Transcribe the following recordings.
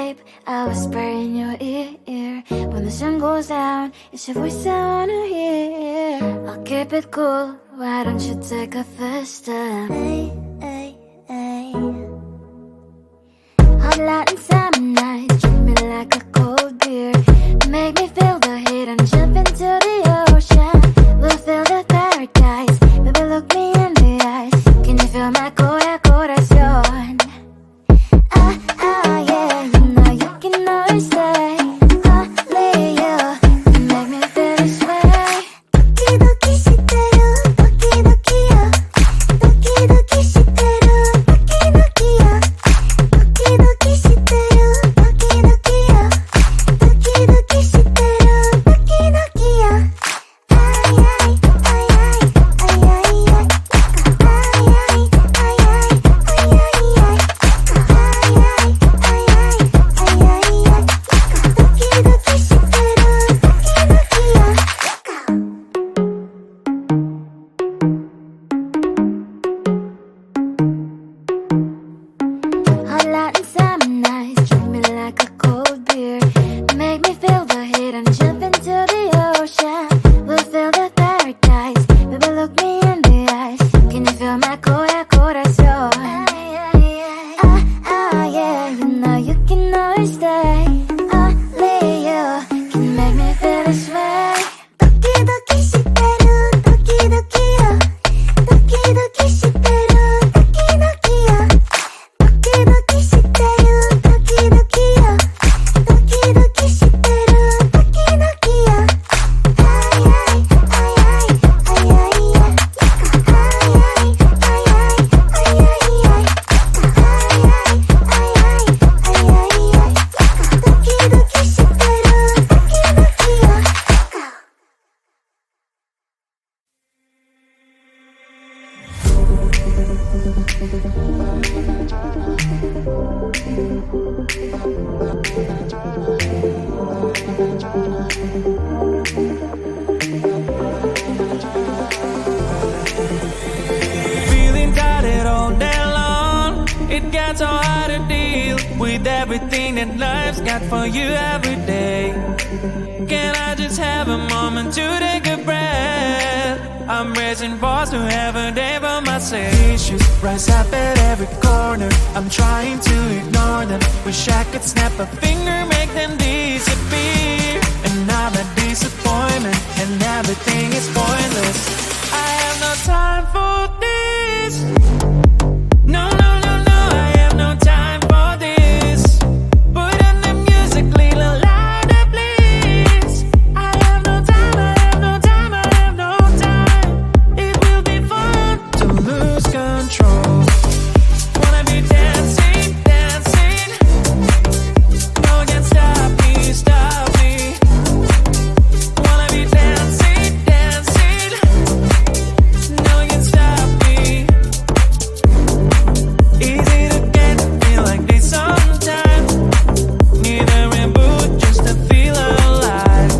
babe, I'll whisper in your ear. When the sun goes down, it's your voice I wanna hear. I'll keep it cool, why don't you take a first step? Hey, hey, hey. Hot Latin summer nights, treat me like a cold beer. Make me feel the heat and jump into the ocean. We'll feel the paradise, baby look me in the eyes. Can you feel my corazón? Yeah, you know you can always stay. Only you can make me feel this way. 도끼도끼 시대로 도끼도끼야. 도끼도끼 시대로 도끼도끼야. 도끼도끼 시대로 도끼도끼야. 도끼도끼 시대로 도끼도끼야. Hot Latin summer nights, treat me like a cold beer. Make me feel the heat and jump into the ocean. We'll feel the paradise, baby look me in the eyes. Can you feel my corazón? Yeah, you know you can always stay. Only you can make me feel this way. 도끼도끼 시대로 도끼도끼야. 도끼도끼 시대로 도끼도끼야. 도끼도끼 시대로 도끼도끼야. 도끼도끼 시대로 도끼도끼야. Feeling tired all day long. It gets so hard to deal with everything that life's got for you every day. Can I just have a moment to take a breath? I'm raising balls to have a day for myself. Issues rise up at every corner. I'm trying to ignore them. Wish I could snap a finger, make them disappear. And now the disappointment and everything is pointless. I have no time for this. No, no, no, no, I have no time for this. Put on the music, little louder, please. I have no time, I have no time, I have no time. It will be fun to lose control. Wanna be dancing, dancing. No one can stop me, stop me. Wanna be dancing, dancing. No one can stop me. Easy to get feel like this sometimes. Need a reboot just to feel alive.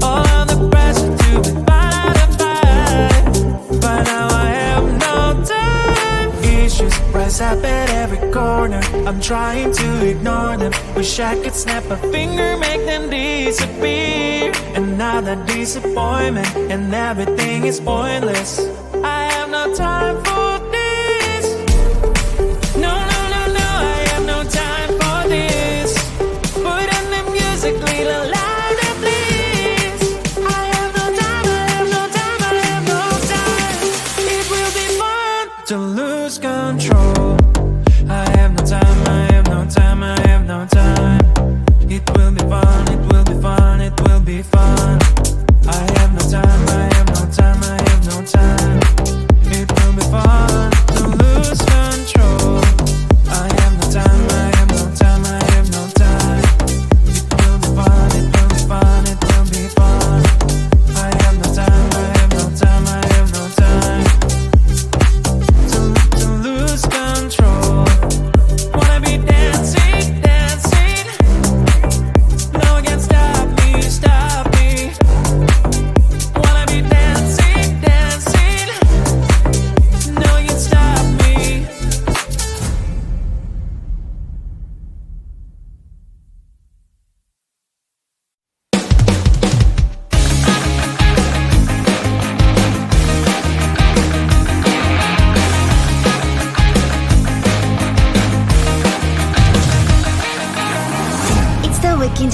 All of the pressure to be part of fight. But now I have no time. Issues rise up at every corner. I'm trying to ignore them. Wish I could snap a finger, make them disappear. And now the disappointment and everything is pointless. I have no time for this. No, no, no, no, I have no time for this. Put on the music, little louder, please. I have no time, I have no time, I have no time. It will be fun to lose control. I have no time, I have no time, I have no time. It will be fun, it will be fun, it will be fun. I have no time, I have no time, I have no time.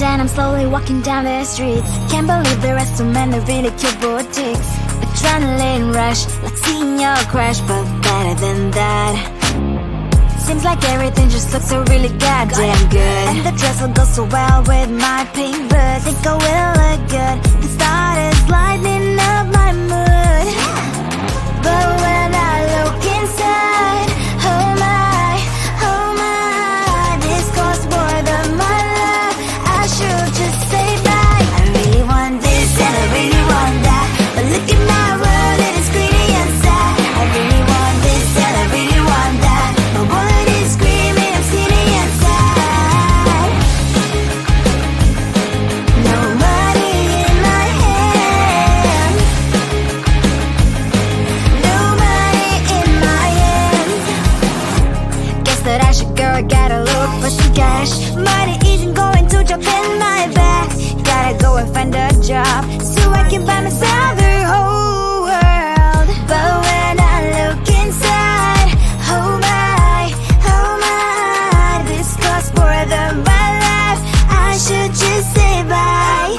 then I'm slowly walking down the streets. Can't believe there are so many really cute boutiques. Adrenaline rush, like seeing your crush, but better than that. Seems like everything just looks so really goddamn good. And the dress will go so well with my pink boots. Think I will look good. The start is lighting up my mood. But when I look inside, oh my, this costs more than my love. I should just say bye. I really want this and I really want that, but look at my world, it is pretty and sad. I really want this and I really want that. My wallet is screaming, I'm skinny and sad. No money in my hand. No money in my hand. Guess that I should go, I gotta look for some cash. Money isn't going to jump in my bag. Gotta go and find a job so I can buy myself the whole world. But when I look inside, oh my, this costs more than my life. I should just say bye.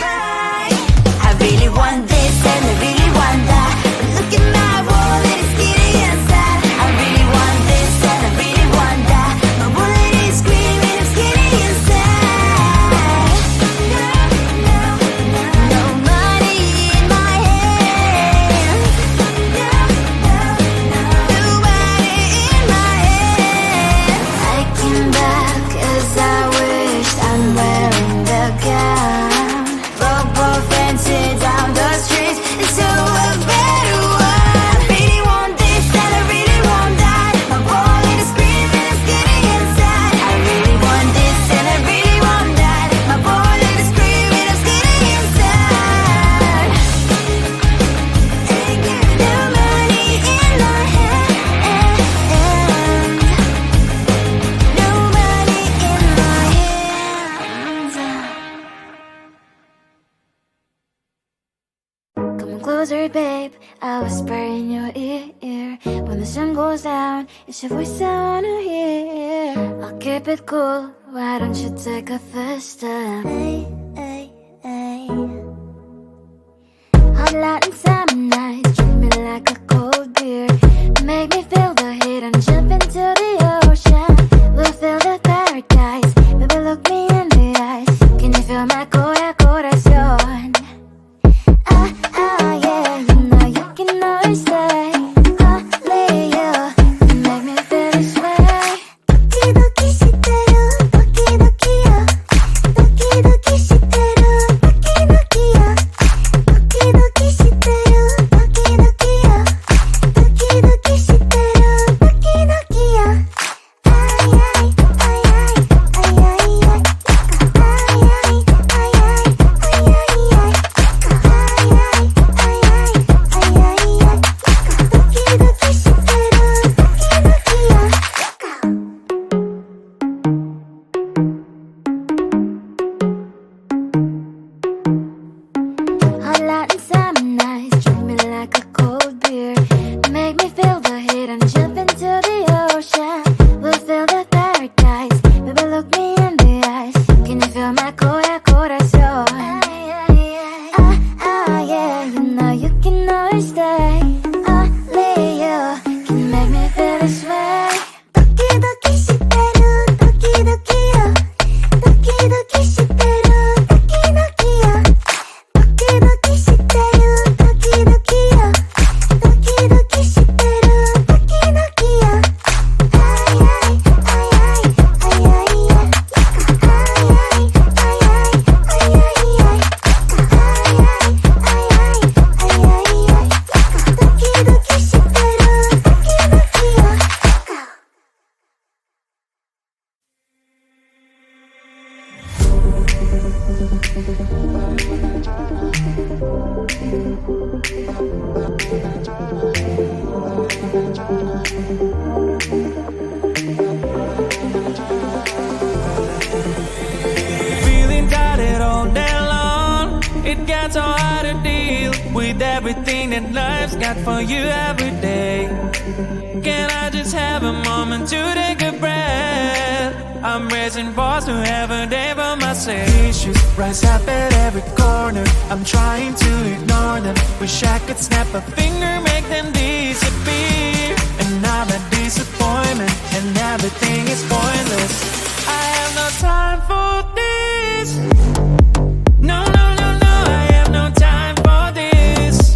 I really want this and I really want that, but look at my wallet, it's skinny and sad. I really want this and I really want that. My wallet is screaming, I'm skinny and sad. No money in my hand. No money in my hand. I came back as I wished. I'm wearing the gown. Robo fancy down the streets into a better one. I really want this and I really want that. My wallet is screaming, I'm skinny inside. I really want this and I really want that. My wallet is screaming, I'm skinny inside. No money in my hand. No money in my hands. Come closer, babe, I'll whisper in your ear. When the sun goes down, it's your voice I wanna hear. I'll keep it cool, why don't you take a first step? Hey, hey, hey. Hot Latin summer nights, treat me like a cold beer. Make me feel the heat and jump into the ocean. We'll feel the paradise, baby look me in the eyes. Can you feel my corazón? Yeah, you know you can always stay. Only you can make me feel this way. Doki doki shiteru, doki doki yo. Doki doki shiteru, doki doki yo. Doki doki shiteru, doki doki yo. Doki doki shiteru, doki doki yo. Ay ay ay ay ay ay ay. Ay ay ay ay ay ay ay. Hot Latin summer nights, treat me like a cold beer. Make me feel the heat and jump into the ocean. We'll feel the paradise, baby look me in the eyes. Can you feel my corazón? Yeah, you know you can always stay. Only you can make me feel this way. Doki doki shiteru, doki doki yo. Doki doki shiteru, doki doki yo. Doki doki shiteru, doki doki yo. Doki doki shiteru, doki doki yo. Ay ay ay ay ay ay ay. Ay ay ay ay ay ay ay. Ay ay ay ay ay ay. Doki doki shiteru, doki doki yo. Feeling tired all day long. It gets so hard to deal with everything that life's got for you every day. Can I just have a moment to take a breath? I'm raising balls to have a day for myself. Issues rise up at every corner, I'm trying to ignore them. Wish I could snap a finger, make them disappear. And now that disappointment and everything is pointless. I have no time for this. No, no, no, no, I have no time for this.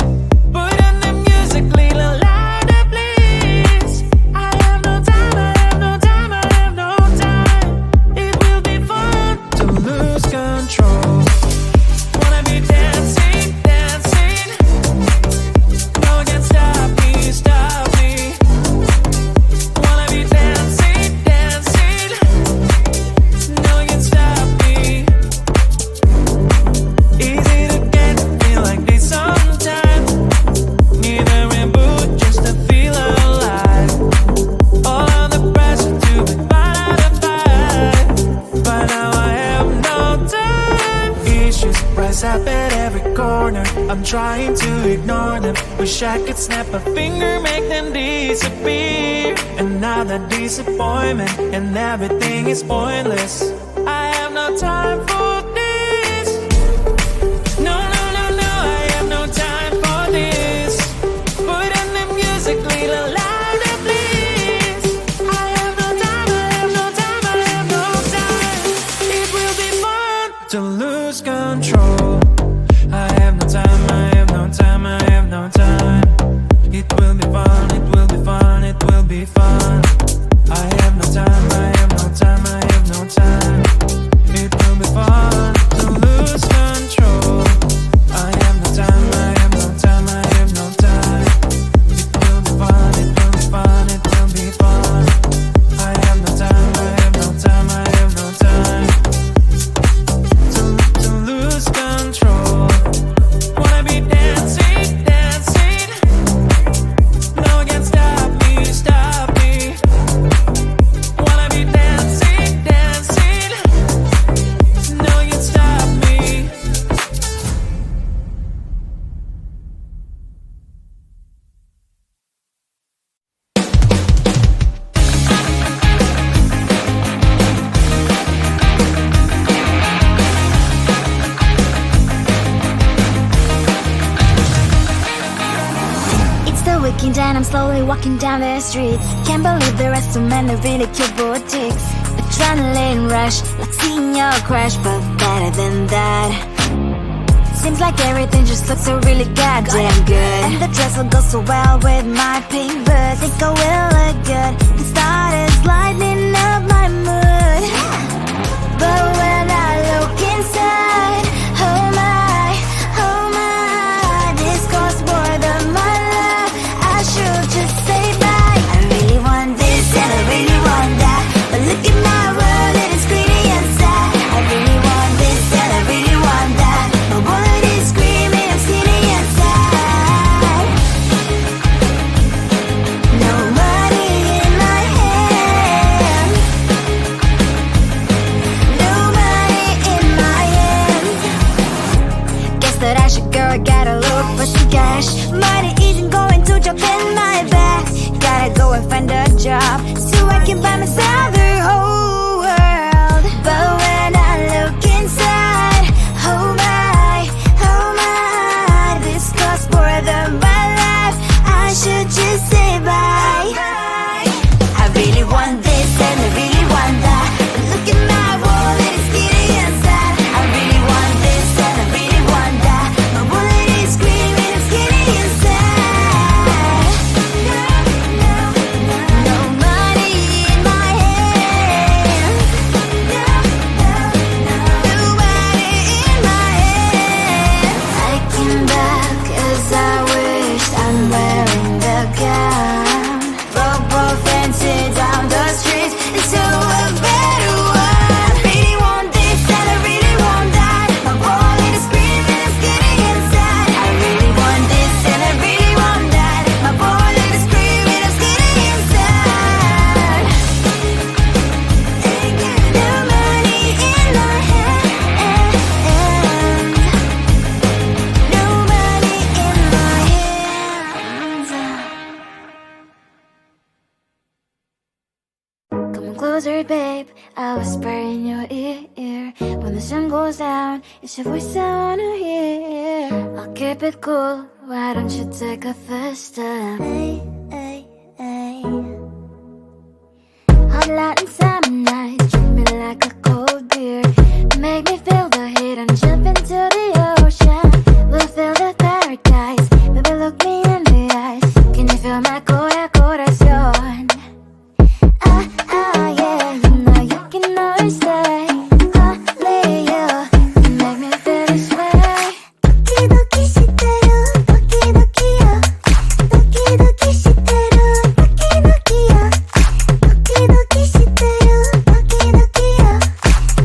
Put on the music, little louder, please. I have no time, I have no time, I have no time. It will be fun to lose control. Wanna be dancing, dancing. No one can stop me, stop me. Wanna be dancing, dancing. No one can stop me. Easy to get to feel like this sometimes. Need a reboot just to feel alive. All of the pressure to be fine out of fight. But now I have no time. Issues rise up at every corner, I'm trying to ignore them. Wish I could snap a finger, make them disappear. And now that disappointment and everything is pointless. I have no time for this. No, no, no, no, I have no time for this. Put on the music, little louder, please. I have no time, I have no time, I have no time. It will be fun to lose control. I have no time, I have no time, I have no time. It will be fun, it will be fun, it will be fun. I have no time, I have no time, I have no time. It will be fun to lose control. I have no time, I have no time, I have no time. It will be fun, it will be fun, it will be fun. I have no time, I have no time, I have no time. To lose control. Wanna be dancing, dancing. No one can stop me, stop me. Wanna be dancing, dancing. No one can stop me. It's the weekend and I'm slowly walking down the streets. Can't believe there are so many really cute boutiques. Adrenaline rush, like seeing your crush, but better than that. Seems like everything just looks so really goddamn good. And the dress will go so well with my pink boots. Think I will look good. The start is lighting up my mood. But when I look inside, oh my, this costs more than my love. I should just say bye. I really want this and I really want that, but look at my world, it is pretty and sad. I really want this and I really want that. My wallet is screaming, I'm skinny and sad. No money in my hand. No money in my hand. Guess that I should go, I gotta look for some cash. Money isn't going to jump in my bag. Gotta go and find a job so I can buy myself the whole world. But when I look inside, oh my, this costs more than my life. I should just say bye. I really want this and I really want that, but look at my wallet, it's skinny and sad. I really want this and I really want that. My wallet is screaming, I'm skinny and sad. No money in my hand. closer, babe. I'll whisper in your ear. When the sun goes down, it's your voice I wanna hear. I'll keep it cool, why don't you take a first step? Hey, hey, hey. Hot Latin summer nights, treat me like a cold beer. Make me feel the heat and jump into the ocean. We'll feel the paradise, baby look me in the eyes. Can you feel my corazón? Yeah, you know you can always stay. Only you can make me feel this way. Doki doki shiteru, doki doki yo. Doki doki shiteru, doki doki yo. Doki doki shiteru, doki doki yo.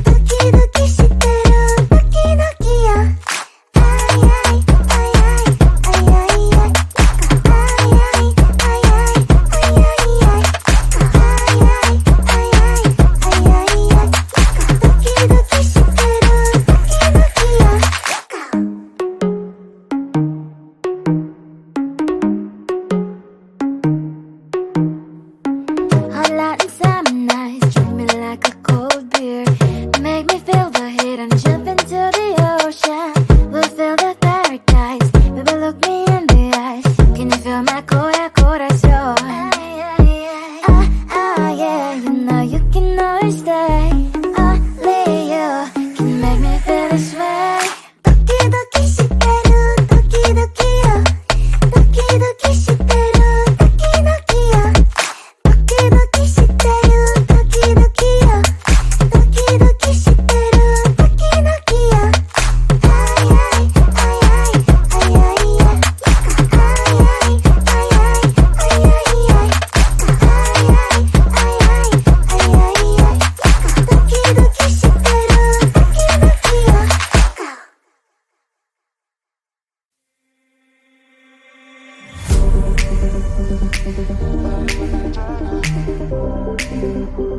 Doki doki shiteru, doki doki yo. Ay ay ay ay ay ay ay. Ay ay ay ay ay ay ay. Hot Latin summer nights, treat me like a cold beer. Make me feel the heat and jump into the ocean. We'll feel the paradise, baby look me in the eyes. Can you feel my corazón? Yeah, you know you can always stay. Only you can make me feel this way. Doki doki shiteru, doki doki yo. Doki doki shiteru, doki doki yo. Doki doki shiteru, doki doki yo. Doki doki shiteru, doki doki yo. Ay ay ay ay ay ay ay. Ay ay ay ay ay ay ay. Ay ay ay ay ay ay. Doki doki shiteru, doki doki yo. Go.